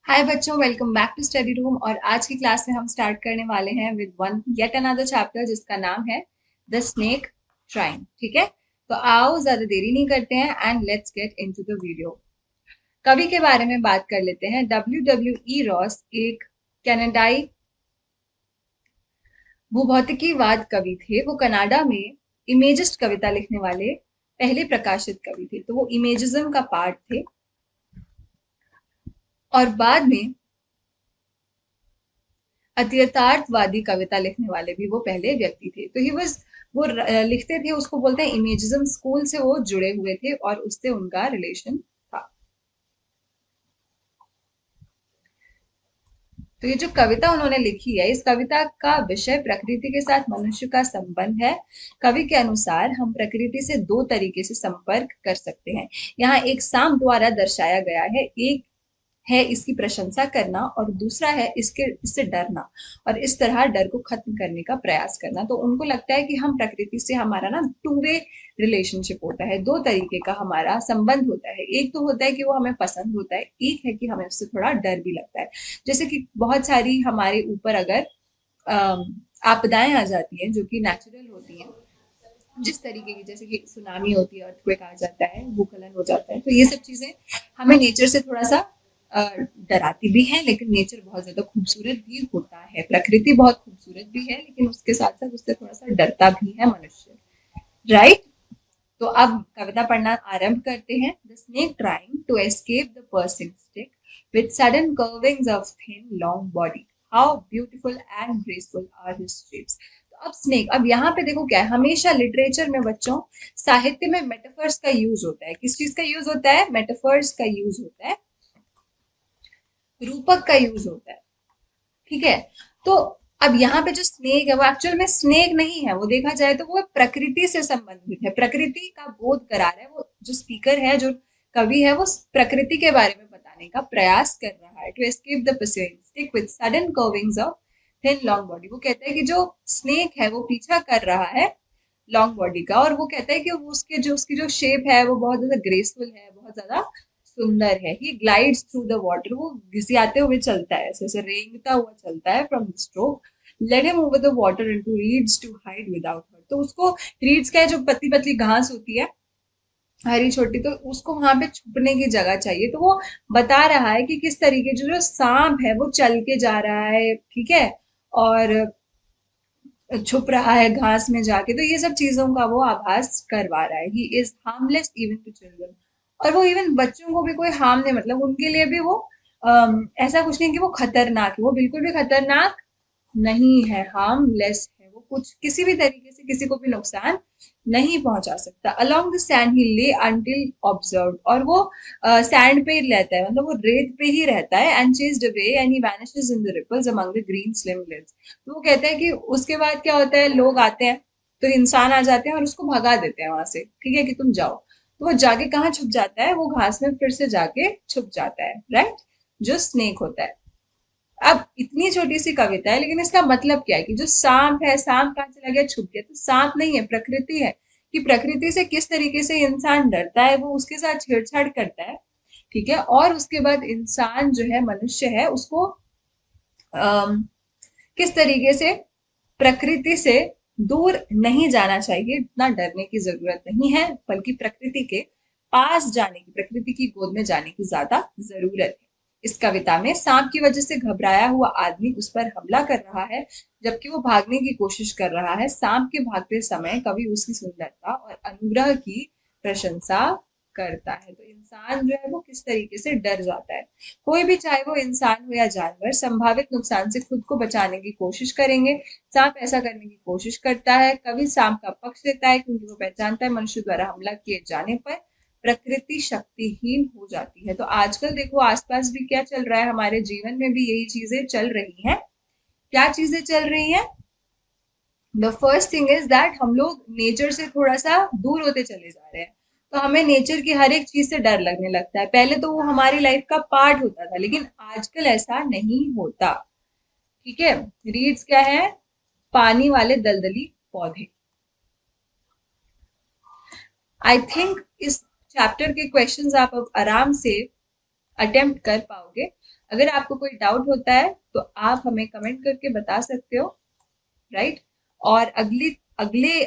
हाय बच्चों, welcome back to study room. और आज की क्लास में हम स्टार्ट करने वाले हैं with one yet another chapter जिसका नाम है द स्नेक ट्राइन। ठीक है, तो आओ ज्यादा देरी नहीं करते हैं and let's get into the video. कवि के बारे में बात कर लेते हैं। W. W. E. रॉस एक कनाडाई भूभौतिकीवाद कवि थे। वो कनाडा में इमेजिस्ट कविता लिखने वाले पहले प्रकाशित कवि थे। तो वो इमेजिज्म का पार्ट थे और बाद में अतियथार्थवादी कविता लिखने वाले भी वो पहले व्यक्ति थे। तो ही वॉज वो लिखते थे, उसको बोलते हैं इमेजिज्म स्कूल से वो जुड़े हुए थे और उससे उनका रिलेशन था। तो ये जो कविता उन्होंने लिखी है, इस कविता का विषय प्रकृति के साथ मनुष्य का संबंध है। कवि के अनुसार हम प्रकृति से दो तरीके से संपर्क कर सकते हैं। यहाँ एक साम द्वारा दर्शाया गया है। एक है इसकी प्रशंसा करना और दूसरा है इससे डरना और इस तरह डर को खत्म करने का प्रयास करना। तो उनको लगता है कि हम प्रकृति से हमारा ना टू वे रिलेशनशिप होता है, दो तरीके का हमारा संबंध होता है। एक तो होता है कि वो हमें पसंद होता है, एक है कि हमें उससे थोड़ा डर भी लगता है। जैसे कि बहुत सारी हमारे ऊपर अगर आपदाएं आ जाती हैं जो कि नेचुरल होती हैं, जिस तरीके की, जैसे कि सुनामी होती है, अर्थक्वेक आ जाता है, भूखलन हो जाता है, तो ये सब चीजें हमें नेचर से थोड़ा सा डराती भी है। लेकिन नेचर बहुत ज्यादा खूबसूरत भी होता है, प्रकृति बहुत खूबसूरत भी है, लेकिन उसके साथ साथ उससे थोड़ा सा डरता भी है मनुष्य। राइट। तो अब कविता पढ़ना आरंभ करते हैं। The snake trying to escape the pursuing stick with sudden curvings of thin long body, how beautiful and graceful are his shapes। तो अब स्नेक, अब यहाँ पे देखो क्या है, हमेशा लिटरेचर में बच्चों, साहित्य में मेटाफर्स का यूज होता है। किस चीज का यूज होता है? मेटाफर्स का यूज होता है, रूपक का यूज होता है। ठीक है। तो अब यहाँ पे जो स्नेक है वो एक्चुअल में स्नेक नहीं है, वो देखा जाए तो वो प्रकृति से संबंधित है, प्रकृति का बोध करा रहा है। वो जो स्पीकर है, जो कवि है, वो प्रकृति के बारे में बताने का प्रयास कर रहा है। To escape the pursuing stick with sudden curvings of thin long body. वो कहता है कि जो स्नेक है वो पीछा कर रहा है लॉन्ग बॉडी का, और वो कहता है कि उसकी जो शेप है वो बहुत ज्यादा ग्रेसफुल है, बहुत ज्यादा सुंदर है। ही ग्लाइड्स थ्रू द वाटर, वो घिसियाते हुए चलता है, ऐसे ऐसे रेंगता हुआ चलता है from the stroke. Let him over the water into reeds to hide without hurt. तो उसको रीड्स का है, जो पतली पतली घास होती है हरी छोटी, तो उसको वहां पे छुपने की जगह चाहिए। तो वो बता रहा है कि किस तरीके जो जो सांप है वो चल के जा रहा है, ठीक है, और छुप रहा है घास में जाके। तो ये सब चीजों का वो आभास करवा रहा है। He is harmless even to children. और वो इवन बच्चों को भी कोई हार्म नहीं, मतलब उनके लिए भी वो ऐसा कुछ नहीं कि वो खतरनाक है, वो बिल्कुल भी खतरनाक नहीं है, हार्मलेस है। वो कुछ किसी भी तरीके से किसी को भी नुकसान नहीं पहुंचा सकता। अलोंग द सैंड ही ले अंटिल ऑब्जर्व। और वो सैंड पे ही रहता है, मतलब वो रेत पे ही रहता है। And chased away and he vanishes in the ripples among the green slim leaves. तो वो कहता है कि उसके बाद क्या होता है, लोग आते हैं, तो इंसान आ जाते हैं और उसको भगा देते हैं वहां से, ठीक है, कि तुम जाओ। तो वो जाके कहाँ छुप जाता है? वो घास में फिर से जाके छुप जाता है। राइट। जो स्नेक होता है। अब इतनी छोटी सी कविता है, लेकिन इसका मतलब क्या है कि जो सांप है, सांप कहाँ चला गया? छुप गया। तो सांप नहीं है, प्रकृति है। कि प्रकृति से किस तरीके से इंसान डरता है, वो उसके साथ छेड़छाड़ करता है, ठीक है। और उसके बाद इंसान जो है, मनुष्य है, उसको अम, किस तरीके से प्रकृति से दूर नहीं जाना चाहिए, इतना डरने की जरूरत नहीं है, बल्कि प्रकृति के पास जाने की, प्रकृति की गोद में जाने की ज्यादा जरूरत है। इस कविता में सांप की वजह से घबराया हुआ आदमी उस पर हमला कर रहा है, जबकि वो भागने की कोशिश कर रहा है। सांप के भागते समय कवि उसकी सुंदरता और अनुग्रह की प्रशंसा करता है। तो इंसान जो है वो किस तरीके से डर जाता है। कोई भी, चाहे वो इंसान हो या जानवर, संभावित नुकसान से खुद को बचाने की कोशिश करेंगे। सांप ऐसा करने की कोशिश करता है। कवि सांप का पक्ष लेता है क्योंकि वो पहचानता है मनुष्य द्वारा हमला किए जाने पर प्रकृति शक्तिहीन हो जाती है। तो आजकल देखो आसपास भी क्या चल रहा है, हमारे जीवन में भी यही चीजें चल रही हैं। क्या चीजें चल रही हैं? The first thing is that हम लोग नेचर से थोड़ा सा दूर होते चले जा रहे हैं। तो हमें नेचर की हर एक चीज से डर लगने लगता है। पहले तो वो हमारी लाइफ का पार्ट होता था, लेकिन आजकल ऐसा नहीं होता। ठीक है। रीड्स क्या है? पानी वाले दलदली पौधे। आई थिंक इस चैप्टर के क्वेश्चंस आप अब आराम से अटेम्प्ट कर पाओगे। अगर आपको कोई डाउट होता है तो आप हमें कमेंट करके बता सकते हो, राइट। और अगली अगले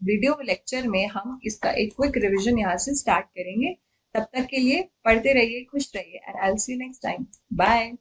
वीडियो लेक्चर में हम इसका एक क्विक रिवीजन यहाँ से स्टार्ट करेंगे। तब तक के लिए पढ़ते रहिए, खुश रहिए, and I will see you next time. Bye.